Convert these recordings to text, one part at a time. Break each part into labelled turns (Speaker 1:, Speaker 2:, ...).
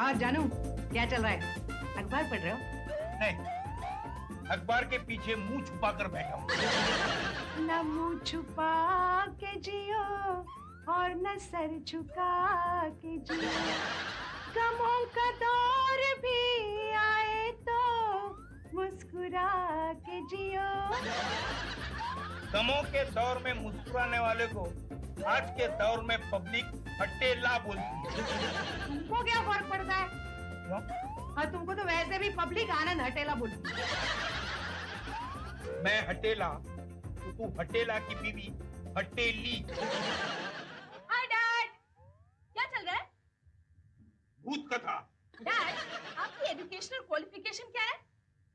Speaker 1: और जानू क्या चल रहा है? अखबार पढ़ रहे हो?
Speaker 2: नहीं, अखबार के पीछे मुंह छुपा कर बैठा हूँ।
Speaker 1: न मुंह छुपा के जियो और न सर झुका के जियो, गमों का दौर भी आए तो मुस्कुरा के जियो।
Speaker 2: गमों के दौर में मुस्कुराने वाले को आज के दौर में पब्लिक हटेला बोलती है।
Speaker 1: तुमको क्या फर्क पड़ता है?
Speaker 2: क्यों?
Speaker 1: और तुमको तो वैसे भी पब्लिक आनंद हटेला बोलती है।
Speaker 2: मैं हटेला तो तू हटेला की बीवी हटेली।
Speaker 3: हाय डैड, क्या चल रहा है?
Speaker 2: भूत कथा।
Speaker 3: डैड, आपकी एजुकेशनल क्वालिफिकेशन क्या है?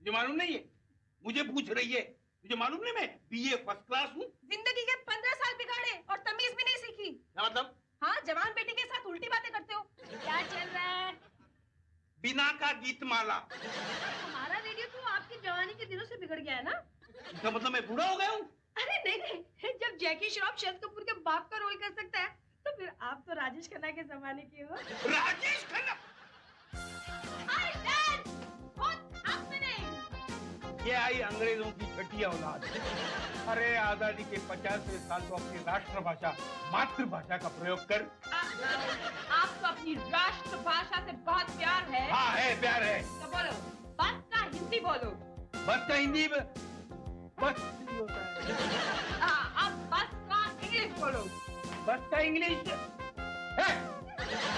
Speaker 2: मुझे मालूम नहीं है, मुझे पूछ रही है। मुझे मालूम नहीं, मैं बीए फर्स्ट क्लास हूँ।
Speaker 3: जिंदगी के 15 साल बिगाड़े और तमीज भी नहीं सीखी।
Speaker 2: क्या मतलब?
Speaker 3: हाँ, जवान बेटी के साथ उल्टी बातें करते हो। क्या चल रहा है?
Speaker 2: बिना का गीत माला।
Speaker 3: हमारा रेडियो तो आपकी जवानी के दिनों से बिगड़ गया है ना?
Speaker 2: इसका मतलब मैं बूढ़ा हो गया हूँ?
Speaker 3: अरे नहीं नहीं, जब जैकी श्रॉफ शरद कपूर के बाप का रोल कर सकता है तो फिर आप तो राजेश खन्ना के जमाने के हो।
Speaker 2: Rajesh Khanna?
Speaker 3: Hi dad, what's happening?
Speaker 2: ये आई अंग्रेजों की छठी औलाद। अरे आजादी के 50वें साल तो अपनी राष्ट्रभाषा मातृभाषा का प्रयोग कर।
Speaker 3: आपको अपनी राष्ट्रभाषा से बहुत प्यार है।
Speaker 2: हाँ है, प्यार है।
Speaker 3: तो बोलो, बस का हिंदी बोलो।
Speaker 2: बस का हिंदी बस होता है।
Speaker 3: अब बस का इंग्लिश बोलो।
Speaker 2: बस का इंग्लिश है।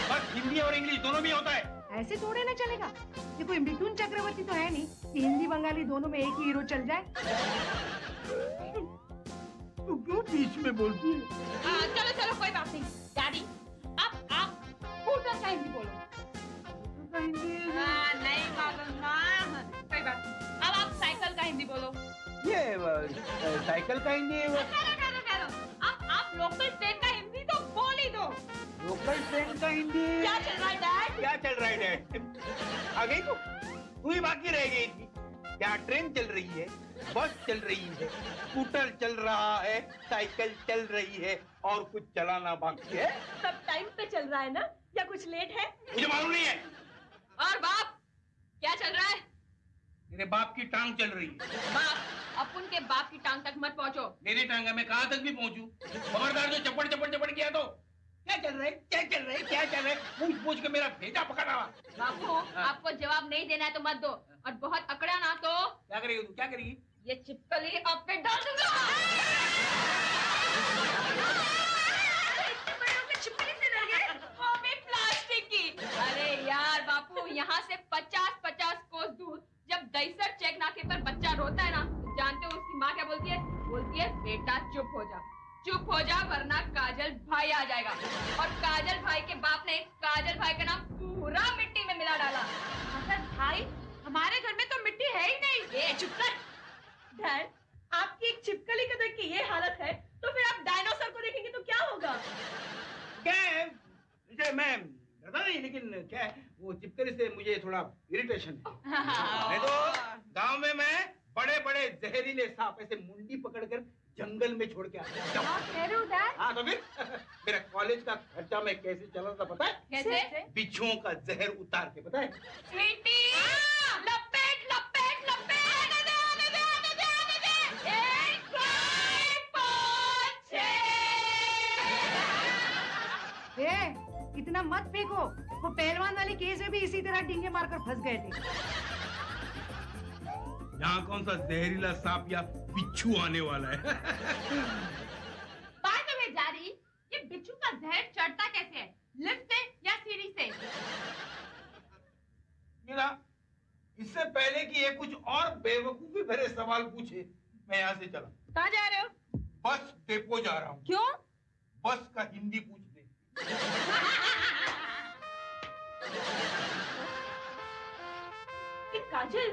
Speaker 2: बस हिंदी और इंग्लिश दोनों में होता है।
Speaker 1: ऐसे थोड़े ना चलेगा। ये कोई मिथुन चक्रवर्ती तो है नहीं कि हिंदी बंगाली दोनों में एक ही हीरो चल जाए।
Speaker 2: तू क्यों बीच में बोलती है?
Speaker 3: चलो चलो, कोई बात नहीं। डैडी, अब आप स्कूटर का हिंदी बोलो। नहीं मालूम ना, कोई बात नहीं। अब आप साइकिल का हिंदी बोलो।
Speaker 2: ये साइकिल का हिंदी
Speaker 3: ठहरो। अब आप लोकल ट्रेन का हिंदी तो बोल ही दो।
Speaker 2: लोकल ट्रेन का हिंदी
Speaker 3: क्या चल रहा है डैड?
Speaker 2: क्या चल रहा है डैड? आ गई तू ही बाकी रह गई थी। क्या ट्रेन चल रही है, बस चल रही है, स्कूटर चल रहा है, साइकिल चल रही है और कुछ चलाना बाकी है।
Speaker 3: सब टाइम पे चल रहा है ना, या कुछ लेट है?
Speaker 2: मुझे मालूम नहीं है।
Speaker 3: और बाप, क्या चल रहा है?
Speaker 2: मेरे बाप की टांग चल रही है।
Speaker 3: बाप, अपन के बाप की टांग तक मत पहुंचो।
Speaker 2: मेरी टांग है, मैं कहाँ तक भी पहुंचू? खबरदार जो चप्पड़ चप्पड़ चप्पड़ किया तो। क्या चल रहा है, क्या चल रहा है, क्या चल रहा है? पूछ पूछ के मेरा भेजा पकड़ा।
Speaker 3: बापू, आपको जवाब नहीं देना है तो मत दो, और बहुत अकड़ा ना तो
Speaker 2: क्या करेगी तू, क्या करेगी?
Speaker 3: ये चिपकली आप पे डाल दूंगा। चिपकली से लगे, वो भी प्लास्टिक की। अरे यार बापू, यहाँ से 50-50 कोस दूर जब दहीसर चेक नाके पर बच्चा रोता है ना, तो जानते हो उसकी माँ क्या बोलती है? बोलती है, बेटा चुप हो जा, चुप हो जा, वरना काजल भाई आ जाएगा। और काजल भाई के बाप ने काजल भाई का नाम पूरा मिट्टी में मिला डाला। काजल भाई, हमारे घर में तो मिट्टी है ही नहीं। ये चुप कर। डैड, आपकी एक छिपकली को देख के ये हालत है, तो फिर आप डायनासोर को देखेंगे तो क्या होगा?
Speaker 2: क्या है? मैं डरता नहीं, लेकिन क्या है, वो चिपकली से मुझे थोड़ा इरिटेशन है। नहीं तो गांव में मैं बड़े बड़े जहरीले सांप ऐसे मुंडी पकड़कर जंगल में छोड़ के आता। हाँ तो फिर मेरा कॉलेज का खर्चा मैं कैसे चला था पता है?
Speaker 3: कैसे?
Speaker 2: बिच्छुओं का जहर उतार के, पता है?
Speaker 3: स्वीटी, लपेट लपेट लपेट। आने दे, आने दे, आने दे, आने दे। 1, 2, 5, 6।
Speaker 1: इतना मत फेंको। वो पहलवान वाली केस में भी इसी तरह डींगे मारकर फंस गए थे।
Speaker 2: यहाँ कौन सा जहरीला सांप या बिच्छू आने वाला है?
Speaker 3: बाय द वे जारी, ये बिच्छू का जहर चढ़ता कैसे है? लिफ्ट से या सीढ़ी से?
Speaker 2: मीरा, इससे पहले कि ये कुछ और बेवकूफी भरे सवाल पूछे, मैं यहाँ से चला।
Speaker 3: कहाँ जा रहे हो?
Speaker 2: बस डेपो जा रहा हूँ।
Speaker 3: क्यों?
Speaker 2: बस का हिंदी पूछ दे।
Speaker 3: काजल,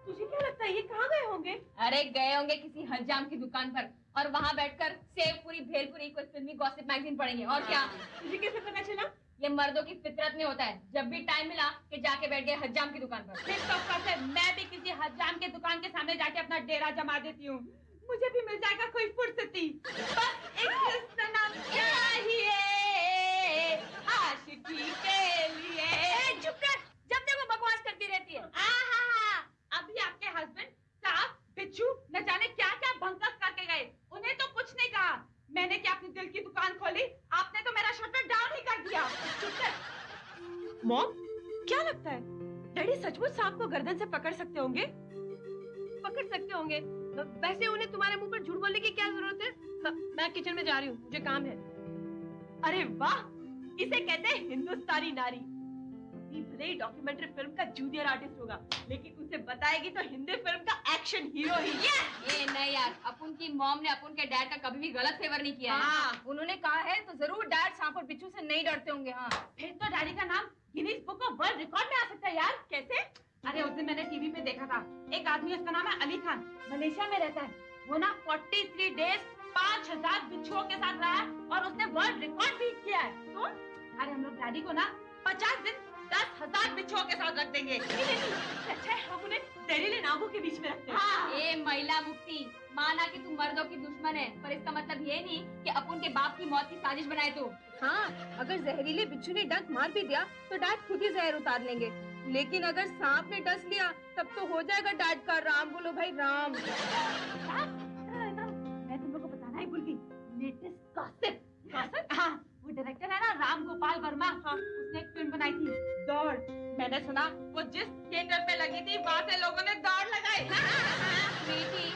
Speaker 3: तुझे क्या लगता है ये कहाँ गए होंगे? अरे गए होंगे किसी हरजाम की दुकान पर, और वहाँ बैठकर सेवपुरी भेलपुरी कोई फिल्मी गॉसिप मैगजीन पढ़ेंगे। और क्या? तुझे कैसे पता चला? ये मर्दों की फितरत में होता है, जब भी टाइम मिला कि जाके बैठ गए हरजाम की दुकान पर। मैं भी किसी हरजाम के दुकान के सामने जाके अपना डेरा जमा देती हूँ। मुझे भी मिल जाएगा कोई फुर्सती। बस एक सनम चाहिए आशिकी के लिए। चुप कर।
Speaker 4: हस्बैंड साहब बिच्छू न जाने क्या क्या भंकस करके गए, उन्हें तो कुछ नहीं कहा। मैंने क्या अपनी दिल की दुकान खोली, आपने तो मेरा शटर डाउन ही कर दिया।
Speaker 5: मॉम, क्या लगता है डैडी सचमुच सांप को गर्दन से पकड़ सकते होंगे?
Speaker 3: पकड़ सकते होंगे। वैसे उन्हें तुम्हारे मुंह पर झूठ बोलने की क्या जरूरत है? मैं किचन में जा रही हूँ, मुझे काम है।
Speaker 5: अरे वाह, इसे कहते हैं हिंदुस्तानी नारी। भले ही डॉक्यूमेंट्री फिल्म का जूनियर आर्टिस्ट होगा, लेकिन उसे बताएगी तो हिंदी फिल्म का एक्शन हीरो ही।
Speaker 3: ये नहीं यार, अपन की मॉम ने अपन के डैड का कभी भी गलत फेवर नहीं किया है। उन्होंने कहा है तो जरूर डैड सांप और बिच्छू से नहीं डरते होंगे। हाँ,
Speaker 4: फिर तो डैडी का नाम Guinness book of world record में आ सकता है यार। कैसे? अरे उस दिन मैंने टीवी पे देखा था, एक आदमी, उसका नाम है अली खान, मलेशिया में रहता है। वो ना 43 डेज 5000 बिच्छुओं के साथ रहा है और उसने वर्ल्ड रिकॉर्ड भी किया है। तो अरे हम लोग डैडी को ना 50 दिन 10,000 बिच्छुओं के साथ रख देंगे।
Speaker 5: अच्छा, हम उन्हें जहरीले नागों के बीच में रखते हैं।
Speaker 4: हाँ।
Speaker 3: ये महिला मुक्ति, माना कि तुम मर्दों की दुश्मन है, पर इसका मतलब ये नहीं कि अपन के बाप की मौत की साजिश बनाए। तो
Speaker 6: हाँ, अगर जहरीले बिच्छू ने डंक मार भी दिया तो डैड खुद ही जहर उतार लेंगे, लेकिन अगर सांप ने डस लिया तब तो हो जाएगा डैड का राम बोलो भाई राम।
Speaker 4: मैं तुम लोग को बताना ही भूल गई, लेटेस्ट गॉसिप। हाँ, वो डायरेक्टर है ना राम गोपाल वर्मा, हाँ, उसने एक फिल्म बनाई थी दौड़। मैंने सुना वो जिस थिएटर पे लगी थी वहाँ से लोगों ने दौड़ लगाई।
Speaker 3: बेटी,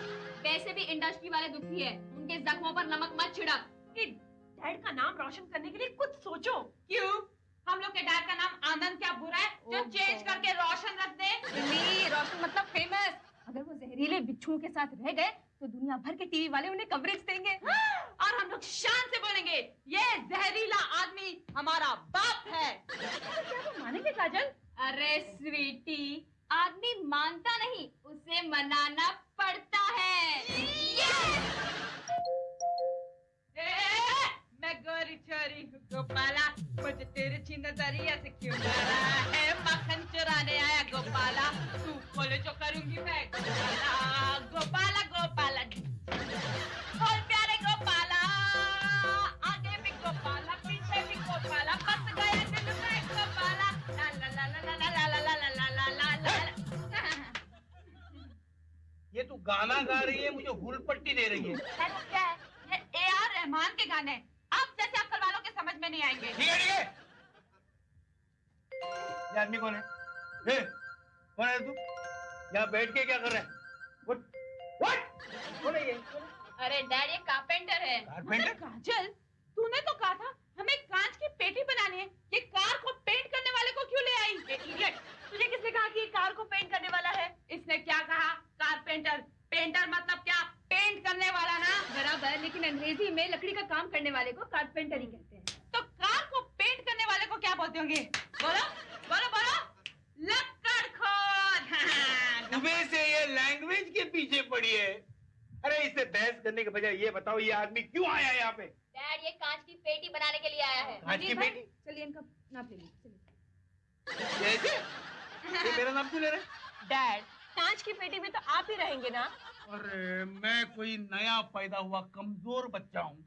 Speaker 3: वैसे भी इंडस्ट्री वाले दुखी है, उनके जख्मों पर नमक मत छिड़क।
Speaker 5: डैड का नाम रोशन करने के लिए कुछ सोचो।
Speaker 4: क्यों? हम लोग के डैड का नाम आनंद क्या बुरा है जो चेंज करके रोशन रख दे?
Speaker 3: रोशन मतलब फेमस। अगर वो जहरीले बिच्छुओं के साथ रह गए तो दुनिया भर के टीवी वाले उन्हें कवरेज देंगे।
Speaker 4: और हम लोग शान से बोलेंगे ये जहरीला आदमी हमारा बाप है।
Speaker 5: क्या वो मानेंगे काजल?
Speaker 3: अरे स्वीटी, आदमी मानता नहीं, उसे मनाना पड़ता है।
Speaker 4: मैं गोरी छोरी हूँ गोपाला, मुझे तेरे छी नजरिया से क्यों मारा है? मक्खन चुराने आया गोपाला, तू बोले जो करूंगी मैं गोपाला। गोपाला गोपाला बोल प्यारे गोपाला, आगे भी गोपाला पीछे भी गोपाला, बस गया दिल में गोपाला। ला ला ला ला ला ला ला ला ला ला ला ला ला।
Speaker 2: ये तू गाना गा रही है, मुझे हुल पट्टी दे रही है।
Speaker 4: क्या है? ये A.R. रहमान के गाने अब जैसे अक्कल वालों के समझ में नहीं आएंगे।
Speaker 2: ठीक है, ठीक है। ये आदमी कौन है? ए, कौन है तू? यहाँ बैठ के क्या कर रहा है? What? कौन है ये?
Speaker 3: अरे डैड, ये कारपेंटर है।
Speaker 2: कारपेंटर?
Speaker 4: काजल, तूने तो कहा था हमें कांच की पेटी बनानी है, ये कार को पेंट करने वाले को क्यों ले आई? इडियट, तुझे किसने कहा कि ये कार को पेंट करने वाला है? इसने क्या कहा? कारपेंटर। पेंटर मतलब क्या? पेंट करने वाला ना।
Speaker 3: बराबर, लेकिन अंग्रेजी में लकड़ी का काम करने वाले को कारपेंटर ही कहते हैं।
Speaker 4: तो कार को पेंट करने वाले को क्या बोलते होंगे? बोलो बोलो बोलो। लक्कड़ खोद।
Speaker 2: सुबह से ये लैंग्वेज के पीछे पड़ी है। अरे इससे बहस करने के बजाय ये बताओ, ये आदमी क्यों आया यहाँ पे?
Speaker 3: डैड, ये कांच की पेटी बनाने के लिए आया है।
Speaker 2: कांच की पेटी?
Speaker 3: चलिए इनका नाप ले लीजिए।
Speaker 2: कैसे? ये मेरा नाम क्यों ले रहे?
Speaker 5: डैड, कांच की पेटी में तो आप ही रहेंगे ना?
Speaker 2: अरे मैं कोई नया पैदा हुआ कमजोर बच्चा हूँ,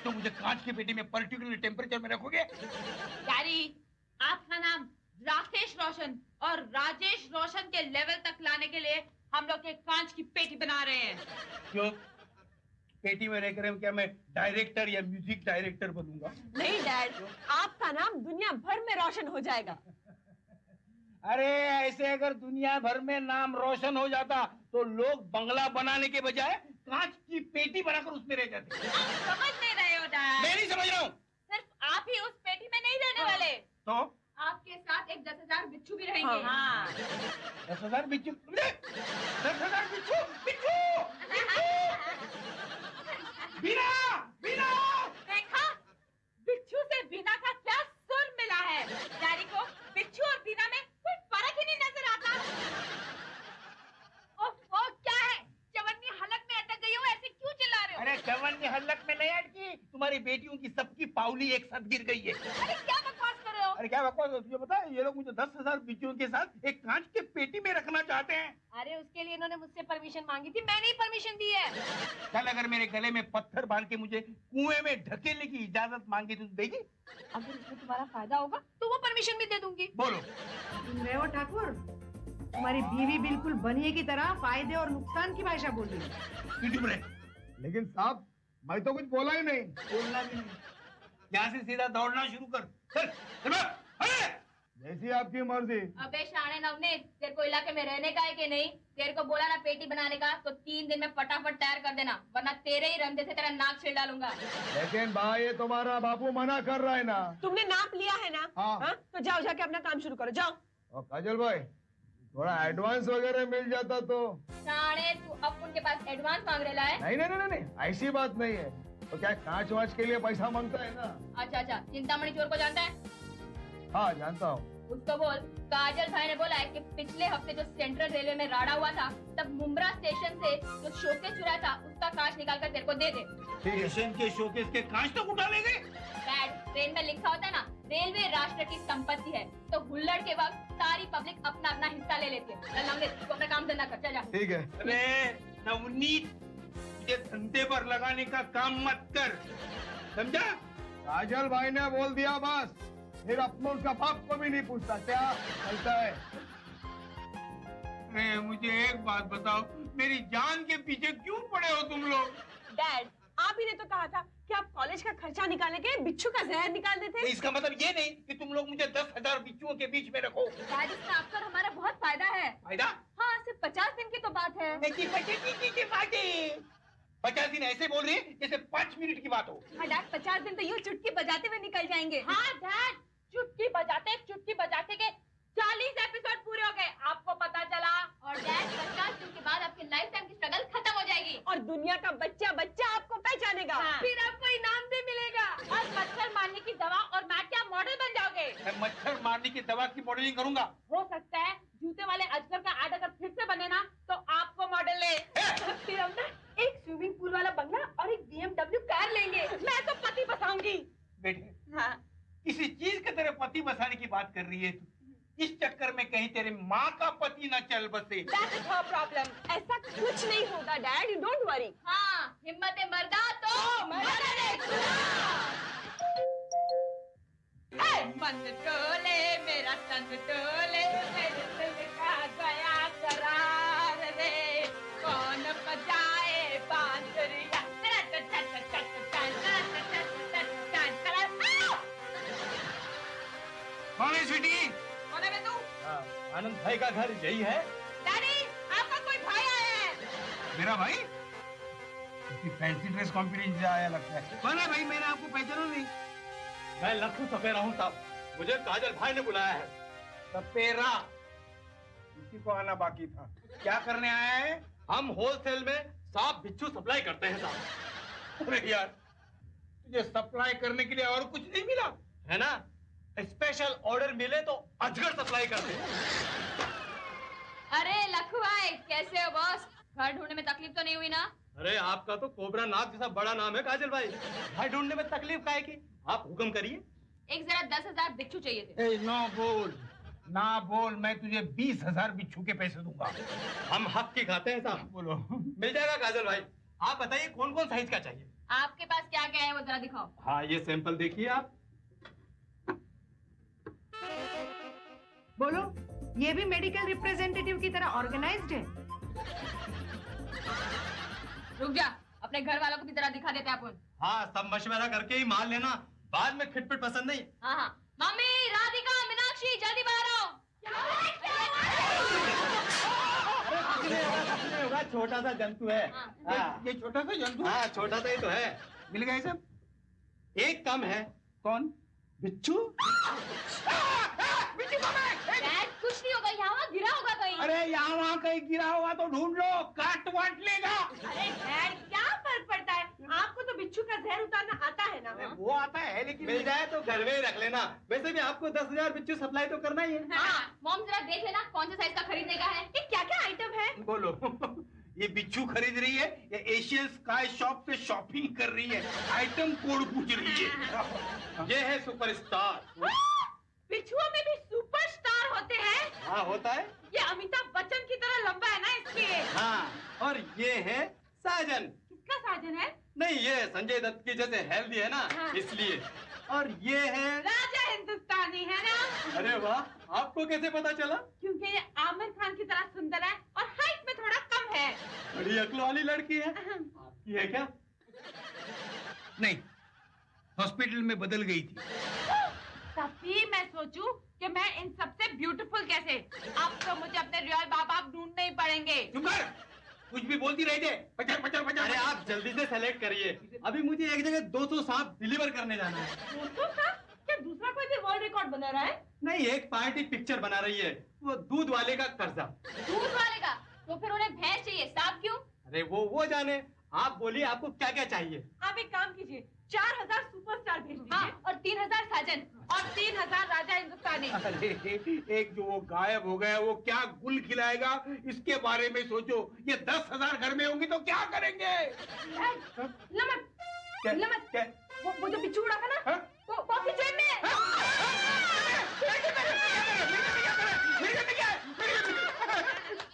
Speaker 2: तो मुझे कांच की पेटी में पर्टिकुलर टेम्परेचर में रखोगे?
Speaker 4: डैडी, आपका नाम राकेश रोशन और राजेश रोशन के लेवल तक लाने के लिए हम लोग एक कांच की पेटी बना रहे हैं।
Speaker 2: क्यों? पेटी में रहकर क्या मैं डायरेक्टर या म्यूजिक डायरेक्टर बनूंगा?
Speaker 5: नहीं डैड, आपका नाम दुनिया भर में रोशन हो जाएगा।
Speaker 2: अरे ऐसे अगर दुनिया भर में नाम रोशन हो जाता तो लोग बंगला बनाने के बजाय कांच की पेटी बनाकर उसमें रह जाते।
Speaker 4: आप समझ नहीं रहे हो डैड।
Speaker 2: मैं नहीं समझ रहा हूँ।
Speaker 4: सिर्फ आप ही उस पेटी में नहीं रहने वाले।
Speaker 2: तो
Speaker 3: आपके साथ एक 10,000 बिच्छू भी रहेंगे।
Speaker 4: हाँ।
Speaker 2: 10,000 बिच्छू? 10,000 बिच्छू? बिच्छू! बीना! बीना!
Speaker 4: देखा, बिच्छू से बीना का क्या सुर मिला है। डैडी को बिच्छू और बीना में कोई फर्क ही नहीं नजर आता।
Speaker 3: ओह, क्या है? चवन्नी हलक में अटक गई हो, ऐसे क्यों चिल्ला रहे हो?
Speaker 2: अरे चवन्नी हल्लक में नहीं अटकी, तुम्हारी बेटियों की सबकी पावली एक साथ गिर गई है।
Speaker 3: अरे क्या बकवास कर रहे हो?
Speaker 2: अरे क्या बकवास? तुझे पता है ये लोग मुझे 10,000 बिच्छुओं के साथ एक कांच के पेटी में रखना चाहते हैं।
Speaker 3: अरे उसके लिए इन्होंने मुझसे परमिशन मांगी थी, मैंने ही परमिशन दी है।
Speaker 2: कल अगर मेरे गले में पत्थर बांध के मुझे कुएं में ढकेलने की इजाजत मांगी तो देगी?
Speaker 3: अगर इसमें तुम्हारा फायदा होगा तो वो परमिशन भी दे दूंगी।
Speaker 2: बोलो।
Speaker 1: सुन रहे हो ठाकुर? तुम्हारी बीवी बिल्कुल बनिए की तरह फायदे और नुकसान की भाषा बोल रही है।
Speaker 2: चुप रहे।
Speaker 7: लेकिन साहब मैं तो कुछ बोला ही नहीं।
Speaker 2: बोलना भी नहीं। यहाँ से सीधा दौड़ना शुरू कर। चल, चल भाग, अरे!
Speaker 7: जैसी आपकी मर्जी।
Speaker 3: अबे शाणे नवनीत, तेरे को इलाके में रहने का है कि नहीं? तेरे को बोला ना पेटी बनाने का, तो 3 दिन में फटाफट तैयार कर देना, वरना तेरे ही रंधे से तेरा नाक छिल डालूंगा।
Speaker 7: लेकिन भाई ये तुम्हारा बापू मना कर रहा है ना।
Speaker 5: तुमने नाप लिया है ना?
Speaker 7: हाँ।
Speaker 5: तो जाओ जाके अपना काम शुरू करो, जाओ।
Speaker 7: और काजल भाई थोड़ा एडवांस वगैरह मिल जाता तो।
Speaker 3: शाणे, तू अब उनके पास एडवांस मांग रहा है?
Speaker 7: नहीं नहीं नहीं नहीं ऐसी बात नहीं है। तो क्या कांच वाच के लिए पैसा मांगता है ना।
Speaker 3: अच्छा अच्छा, चिंतामणि चोर को जानता है?
Speaker 7: हाँ जानता हूँ।
Speaker 3: उसको बोल, काजल भाई ने बोला है कि पिछले हफ्ते जो सेंट्रल रेलवे में राडा हुआ था, तब मुंब्रा स्टेशन से जो शोकेस चुराया था, उसका कांच निकाल कर तेरे को दे दे।
Speaker 2: स्टेशन के शोकेस के कांच तक उठा ले गए?
Speaker 3: डैड, ट्रेन में लिखा होता है ना, रेलवे राष्ट्र की संपत्ति है, तो हुल्लड़ के वक्त सारी पब्लिक अपना अपना हिस्सा ले लेती है। चल नवनीत, तू अपना काम धंधा कर, चल जा।
Speaker 7: ठीक है।
Speaker 2: अरे नवनीत, मुझे धंधे पर लगाने का काम मत कर, समझा?
Speaker 7: काजल भाई ने बोल दिया बस, फिर अपनों का बाप को भी नहीं पूछता। क्या चलता है?
Speaker 2: अरे मुझे एक बात बताओ, मेरी जान के पीछे क्यों पड़े हो तुम लोग?
Speaker 5: डैड, आप ही ने तो कहा था कि आप कॉलेज का खर्चा निकालने के बिच्छू का जहर निकाल देते।
Speaker 2: इसका मतलब ये नहीं कि तुम लोग मुझे 10,000 बिच्छुओं के बीच में रखो।
Speaker 3: डैड, इसमें आपका हमारा बहुत फायदा है।
Speaker 2: फायदा?
Speaker 3: हाँ, सिर्फ 50 दिन की तो बात है।
Speaker 2: 50 दिन ऐसे बोल रही है जैसे 5 मिनट की बात हो।
Speaker 3: हाँ डैड, 50 दिन तो यूँ चुटकी बजाते हुए निकल जाएंगे।
Speaker 4: हाँ डैड, चुटकी बजाते के 40 एपिसोड पूरे हो गए, आपको पता चला?
Speaker 3: और डैड, 50 दिन के बाद आपकी लाइफ टाइम की स्ट्रगल खत्म हो जाएगी।
Speaker 5: और दुनिया का बच्चा बच्चा आपको पहचानेगा।
Speaker 4: हाँ।
Speaker 5: फिर आपको इनाम भी मिलेगा।
Speaker 4: और मच्छर मारने की दवा और मैं क्या मॉडल बन जाओगे?
Speaker 2: मैं मच्छर मारने की दवा की मॉडलिंग करूंगा।
Speaker 4: हो सकता है जूते वाले अजगर का ऐड अगर फिर से बने ना, तो आपको मॉडल ले।
Speaker 5: फिर हम ना एक स्विमिंग पूल वाला बंगला और एक BMW कार लेंगे।
Speaker 4: मैं तो पति बसाऊंगी।
Speaker 2: बेटे,
Speaker 4: हाँ।
Speaker 2: किसी चीज के तेरे पति बसाने की बात कर रही है तू। इस चक्कर में कहीं तेरे माँ का पति न चल बसे।
Speaker 4: That is her problem.
Speaker 5: ऐसा कुछ नहीं होगा डैड, यू डोंट वरी।
Speaker 3: हाँ, हिम्मत मर्दा तो मर्द
Speaker 4: मन टोले मेरा तन टोले, मेरे दिल का गया करार रे, कौन बजाए बांसुरिया।
Speaker 2: कौन है स्वीटी?
Speaker 4: कौन है बे तू?
Speaker 7: आनंद भाई का घर यही है।
Speaker 4: डैडी, आपका कोई भाई आया है।
Speaker 2: मेरा भाई? इसकी फैंसी ड्रेस कॉम्पिटिशन से आया लगता है। कौन है भाई? मैंने आपको पहचाना नहीं।
Speaker 7: मैं लखू सपेरा हूँ साहब, मुझे काजल भाई ने बुलाया है।
Speaker 2: सपेरा? इसी को आना बाकी था। क्या करने आया है?
Speaker 7: हम होलसेल में सांप बिच्छू सप्लाई करते हैं साहब।
Speaker 2: अरे यार, तुझे सप्लाई करने के लिए और कुछ नहीं मिला
Speaker 7: है ना? स्पेशल ऑर्डर मिले तो अजगर सप्लाई करते हैं।
Speaker 3: अरे लखू भाई, कैसे हो बॉस? घर ढूंढने में तकलीफ तो नहीं हुई ना?
Speaker 7: अरे आपका तो कोबरा नाग जैसा बड़ा नाम है काजल भाई, भाई ढूंढने में तकलीफ काहे की? आप हुक्म करिए।
Speaker 3: एक जरा 10,000 बिच्छू चाहिए थे।
Speaker 2: ए, ना बोल, मैं तुझे 20,000 बिच्छू के पैसे दूंगा।
Speaker 7: हम हक की खाते हैं साहब।
Speaker 2: बोलो।
Speaker 7: मिल जाएगा काजल भाई। आप बताइए कौन कौन साइज का चाहिए?
Speaker 3: आपके पास क्या क्या है वो जरा दिखाओ।
Speaker 7: हाँ ये सैंपल देखिए आप।
Speaker 1: बोलो, ये भी मेडिकल रिप्रेजेंटेटिव की तरह ऑर्गेनाइज्ड है?
Speaker 3: रुक जा, अपने घर वालों को भी जरा दिखा देते अपन।
Speaker 7: हाँ सब मशवरा करके ही माल लेना, बाद में खिटपिट पसंद नहीं।
Speaker 3: हाँ हाँ, मम्मी, राधिका, मीनाक्षी, जल्दी बाहर आओ।
Speaker 7: होगा, छोटा सा जंतु है। हाँ।
Speaker 2: ये छोटा सा जंतु?
Speaker 7: हाँ छोटा सा ही तो है।
Speaker 2: मिल गए सब?
Speaker 7: एक कम है।
Speaker 2: कौन?
Speaker 7: बिच्छू।
Speaker 3: डैड, कुछ नहीं होगा, यहाँ वहाँ गिरा होगा कहीं।
Speaker 2: अरे यहाँ वहाँ कहीं गिरा होगा तो ढूंढ लो, काट वाट लेगा।
Speaker 5: अरे डैड, क्या फर्क पड़ता है? आपको तो बिच्छू का जहर उतारना आता है ना?
Speaker 2: वो आता है लेकिन
Speaker 7: मिल जाए तो घर में ही रख लेना। वैसे भी आपको 10,000 बिच्छू सप्लाई तो करना ही है।
Speaker 3: हाँ, मॉम जरा देख लेना कौन से साइज का खरीदने का है।
Speaker 5: ये क्या क्या आइटम है?
Speaker 2: बोलो। ये बिच्छू खरीद रही है या एशियन स्काई शॉप से शॉपिंग कर रही है? आइटम कोड पूछ रही है।
Speaker 7: ये है सुपरस्टार।
Speaker 5: बिच्छुओं में भी सुपरस्टार होते हैं?
Speaker 7: हाँ होता है।
Speaker 5: ये अमिताभ बच्चन की तरह लंबा है ना इसलिए।
Speaker 7: हाँ, और ये है साजन।
Speaker 5: किसका साजन है?
Speaker 7: नहीं ये संजय दत्त की जैसे हेल्दी है ना,
Speaker 5: हाँ।
Speaker 7: इसलिए।
Speaker 8: और ये है
Speaker 4: राजा हिंदुस्तानी है ना?
Speaker 8: अरे वाह, आपको कैसे पता चला?
Speaker 4: क्योंकि ये आमिर खान की तरह सुंदर है और हाइट में थोड़ा कम है।
Speaker 8: बड़ी अक्ल वाली लड़की है। आपकी है क्या?
Speaker 2: नहीं, हॉस्पिटल में बदल गई थी।
Speaker 4: तभी मैं सोचूं कि मैं इन सबसे ब्यूटीफुल कैसे। अब तो मुझे अपने रियल बाप बाप ढूंढने ही पड़ेंगे।
Speaker 2: चुप कर, कुछ भी बोलती रही थे। पचर पचर पचर।
Speaker 8: अरे आप जल्दी से सेलेक्ट करिए, अभी मुझे एक जगह 200 सांप डिलीवर करने जाना है।
Speaker 5: 200 का? क्या दूसरा कोई भी वर्ल्ड रिकॉर्ड बना रहा है?
Speaker 8: नहीं, एक पार्टी पिक्चर बना रही है, वो दूध वाले का कर्जा।
Speaker 3: दूध वाले का? तो फिर उन्हें भैंस चाहिए, सांप क्यों?
Speaker 8: अरे वो जाने। आप बोलिए आपको क्या क्या चाहिए?
Speaker 5: आप एक काम कीजिए, 4000 सुपरस्टार भेज दीजिए।
Speaker 3: हाँ, और 3000 साजन।
Speaker 4: और 3000 राजा हिंदुस्तानी।
Speaker 2: अरे एक जो वो गायब हो गया, वो क्या गुल खिलाएगा, इसके बारे में सोचो। ये 10,000 घर में होंगी तो क्या करेंगे?
Speaker 5: नमक
Speaker 2: क्या?
Speaker 5: नमक
Speaker 2: क्या?
Speaker 5: वो जो बिच्छू उड़ा था ना,
Speaker 2: हाँ?
Speaker 5: वो आपकी जेब में है।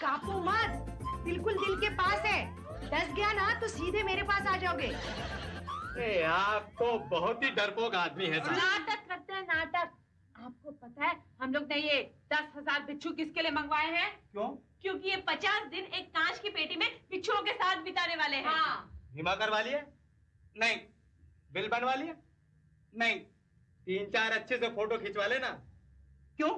Speaker 1: कापो मत, बिल्कुल दिल के पास है। डस गया ना तो सीधे मेरे पास आ जाओगे।
Speaker 8: ए, आप तो बहुत ही डरपोक आदमी है साहब।
Speaker 4: नाटक करते हैं नाटक। आपको पता है हम लोग ने ये 10,000 बिच्छू किसके लिए मंगवाए हैं?
Speaker 8: क्यों?
Speaker 5: क्योंकि ये 50 दिन एक कांच की पेटी में बिच्छुओं के साथ बिताने वाले हैं।
Speaker 4: हाँ।
Speaker 8: बीमा करवा लिया?
Speaker 2: नहीं।
Speaker 8: बिल बनवा लिया?
Speaker 2: नहीं।
Speaker 8: 3-4 अच्छे से फोटो खिंचवा लेना। क्यों?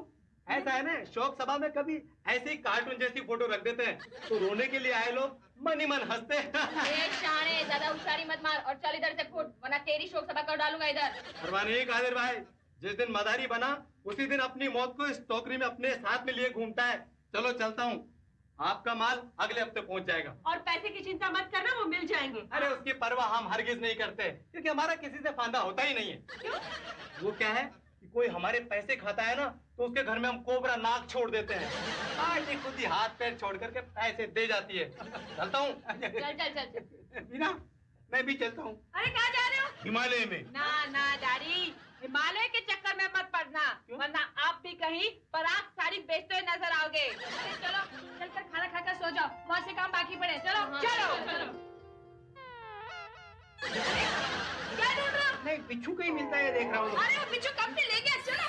Speaker 8: ऐसा है ना, शोक सभा में कभी ऐसे ही कार्टून जैसी फोटो रख देते हैं तो रोने के लिए आए लोग मन ही मन हंसते हैं।
Speaker 3: ए शाने, ज्यादा उछारी मत मार और चल इधर से फुट, वरना तेरी शोक सभा कर डालूंगा इधर।
Speaker 8: परवाह नहीं कादिर भाई, जिस दिन मदारी बना उसी दिन अपनी मौत को इस टोकरी में अपने साथ में लिए घूमता है। चलो चलता हूँ, आपका माल अगले हफ्ते पहुँच जाएगा।
Speaker 5: और पैसे की चिंता मत करना, वो मिल जाएंगे।
Speaker 8: अरे उसकी परवाह हम हरगिज नहीं करते, क्योंकि हमारा किसी से फायदा होता ही नहीं है।
Speaker 5: क्यों?
Speaker 8: वो क्या है कि कोई हमारे पैसे खाता है ना तो उसके घर में हम कोबरा नाक छोड़ देते हैं। पार्टी खुद ही हाथ पैर छोड़ करके पैसे दे जाती है। चलता हूँ।
Speaker 3: चल चल चल चल।
Speaker 2: मीना, मैं भी चलता हूँ।
Speaker 5: अरे कहाँ जा रहे हो?
Speaker 2: हिमालय में।
Speaker 4: ना ना डैडी, हिमालय के चक्कर में मत पड़ना, वरना आप भी कहीं पराग साड़ी बेचते हुए नजर आओगे।
Speaker 3: अरे चलो, चलकर खाना खाकर सो जाओ, बहुत से काम बाकी पड़े। चलो
Speaker 4: चलो।
Speaker 5: क्या ढूंढ रहे हो?
Speaker 2: नहीं, बिच्छू कहीं मिलता है, देख रहा हूँ।
Speaker 5: अरे वो बिच्छू कब से ले गया, चलो।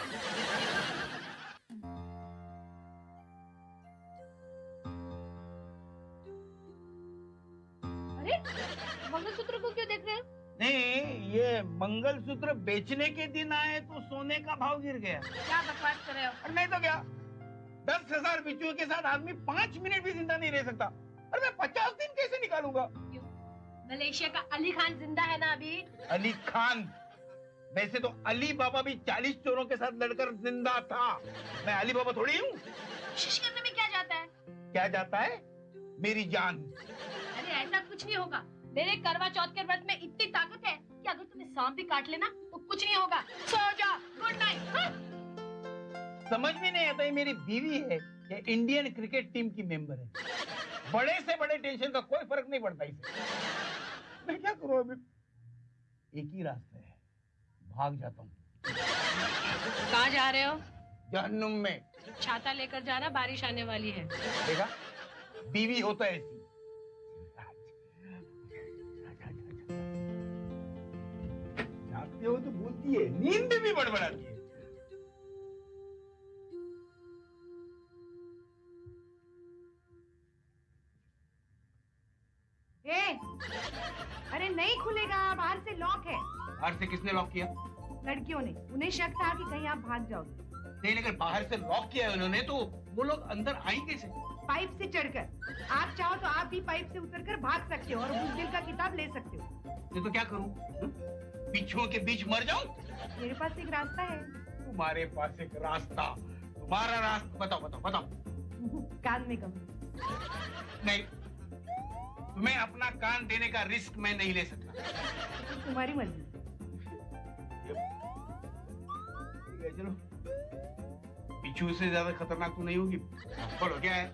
Speaker 3: अरे मंगलसूत्र को क्यों देख रहे हो?
Speaker 2: नहीं, ये मंगलसूत्र बेचने के दिन आए तो सोने का भाव गिर गया।
Speaker 4: क्या बकवास कर रहे हो?
Speaker 2: और नहीं तो क्या, 10,000 बिच्छुओं के साथ आदमी 5 मिनट भी जिंदा नहीं रह सकता, और मैं 50 दिन कैसे निकालूंगा?
Speaker 5: मलेशिया का अली खान जिंदा है ना अभी?
Speaker 2: अली खान? वैसे तो अली बाबा भी 40 चोरों के साथ लड़कर जिंदा था। मैं अली बाबा थोड़ी हूँ।
Speaker 5: कोशिश करने में क्या जाता है?
Speaker 2: क्या जाता है? मेरी जान।
Speaker 5: अरे ऐसा कुछ नहीं होगा। मेरे करवा चौथ के व्रत में इतनी ताकत है कि अगर तुम्हें सांप भी काट लेना तो कुछ नहीं होगा। सो जा, गुड नाइट।
Speaker 2: समझ में नहीं आता, ये मेरी बीवी है, ये इंडियन क्रिकेट टीम की मेंबर है। बड़े से बड़े टेंशन का कोई फर्क नहीं पड़ता इसे। मैं क्या करूं अभी? एक ही रास्ता है, भाग जाता हूँ।
Speaker 5: कहाँ जा रहे हो?
Speaker 2: जहन्नुम में।
Speaker 5: छाता लेकर जाना, बारिश आने वाली है।
Speaker 2: देखा, बीवी होता है ऐसी। जागते हो तो बोलती है, नींद में भी बड़बड़ाती है।
Speaker 1: ए, अरे नहीं खुलेगा, बाहर से लॉक है।
Speaker 2: बाहर से किसने लॉक किया?
Speaker 1: लड़कियों ने, उन्हें शक था कि कहीं आप भाग जाओगे।
Speaker 2: नहीं, लेकिन बाहर से लॉक किया है उन्होंने, तो वो लोग अंदर आई कैसे?
Speaker 1: पाइप से चढ़कर। आप चाहो तो आप भी पाइप से उतरकर भाग सकते हो और बुज़दिल का किताब ले सकते हो।
Speaker 2: ये तो क्या करूं? बिच्छुओं के बीच मर जाऊं?
Speaker 1: मेरे पास एक रास्ता है।
Speaker 2: तुम्हारे पास एक रास्ता? तुम्हारा रास्ता बताओ बताओ बताओ।
Speaker 1: कान में कम।
Speaker 2: नहीं, तुम्हें अपना कान देने का रिस्क मैं नहीं ले सकता।
Speaker 1: तुम्हारी मर्जी।
Speaker 2: ठीक है, चलो। बिच्छू से ज्यादा खतरनाक तो नहीं होगी। बोलो क्या है?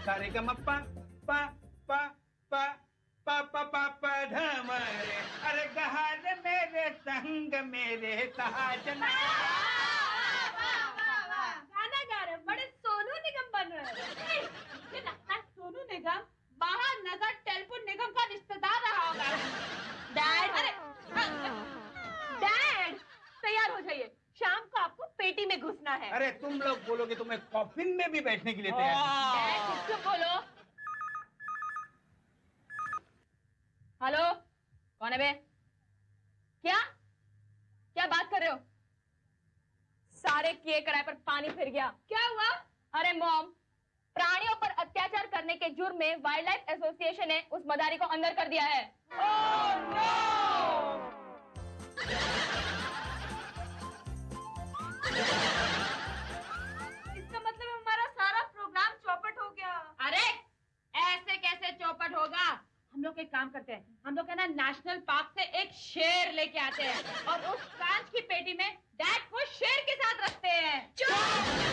Speaker 2: सारे का मप्पा पा पा पा पा पा पा पा धमरे, अरे गहार मेरे संग मेरे साजना।
Speaker 5: गाना गा रहे, बड़े सोनू निगम बन रहे हो।
Speaker 4: मुझे लगता है सोनू निगम बाहर नजर टेलीफोन निगम का रिश्तेदार रहा
Speaker 2: तुम लोग बोलोगे तो मैं कॉफिन में भी बैठने के लिए तैयार हूं।
Speaker 3: डैड, चुप बोलो। हेलो, कौन है बे? क्या क्या बात कर रहे हो? सारे किए कराए पर पानी फिर गया। क्या हुआ? अरे मॉम, प्राणियों पर अत्याचार करने के जुर्म में वाइल्ड लाइफ एसोसिएशन ने उस मदारी को अंदर कर दिया है।
Speaker 5: Oh no! इसका मतलब हमारा सारा प्रोग्राम चौपट हो गया।
Speaker 4: अरे ऐसे कैसे चौपट होगा? हम लोग एक काम करते हैं, हम लोग है ना नेशनल पार्क से एक शेर लेके आते हैं और उस कांच की पेटी में डैड को शेर के साथ रखते हैं।
Speaker 3: चुप!